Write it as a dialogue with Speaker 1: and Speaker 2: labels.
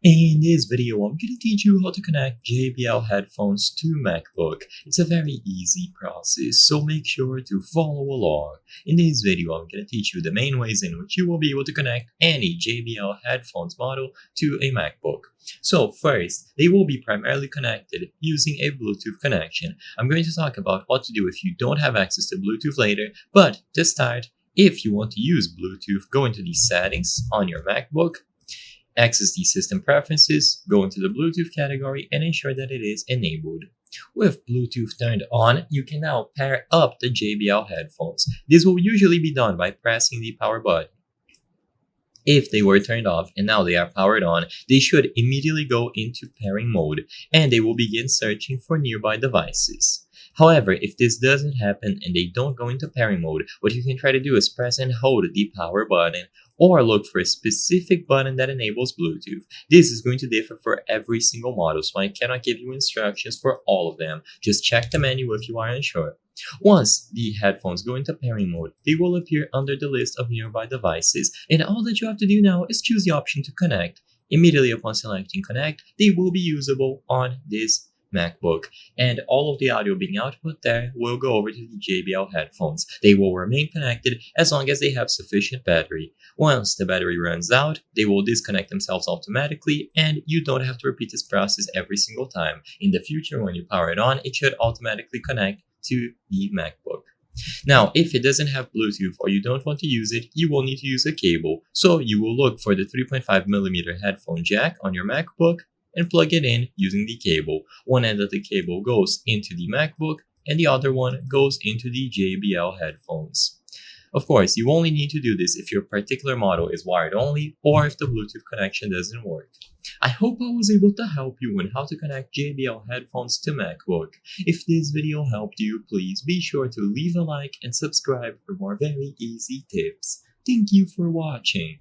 Speaker 1: In this video, I'm going to teach you how to connect JBL headphones to MacBook. It's a very easy process, so make sure to follow along. In this video, I'm going to teach you the main ways in which you will be able to connect any JBL headphones model to a MacBook. So first, they will be primarily connected using a Bluetooth connection. I'm going to talk about what to do if you don't have access to Bluetooth later, but to start, if you want to use Bluetooth, go into the settings on your MacBook, access the system preferences, go into the Bluetooth category, and ensure that it is enabled. With Bluetooth turned on, you can now pair up the JBL headphones. This will usually be done by pressing the power button. If they were turned off and now they are powered on, they should immediately go into pairing mode and they will begin searching for nearby devices. However, if this doesn't happen and they don't go into pairing mode, what you can try to do is press and hold the power button or look for a specific button that enables Bluetooth. This is going to differ for every single model, so I cannot give you instructions for all of them. Just check the menu if you are unsure. Once the headphones go into pairing mode, they will appear under the list of nearby devices, and all that you have to do now is choose the option to connect. Immediately upon selecting connect, they will be usable on this MacBook, and all of the audio being output there will go over to the JBL headphones. They will remain connected as long as they have sufficient battery. Once the battery runs out, they will disconnect themselves automatically, and you don't have to repeat this process every single time. In the future, when you power it on, it should automatically connect to the MacBook. Now, if it doesn't have Bluetooth or you don't want to use it, you will need to use a cable. So you will look for the 3.5mm headphone jack on your MacBook and plug it in using the cable. One end of the cable goes into the MacBook and the other one goes into the JBL headphones. Of course, you only need to do this if your particular model is wired only or if the Bluetooth connection doesn't work. I hope I was able to help you on how to connect JBL headphones to MacBook. If this video helped you, please be sure to leave a like and subscribe for more very easy tips. Thank you for watching.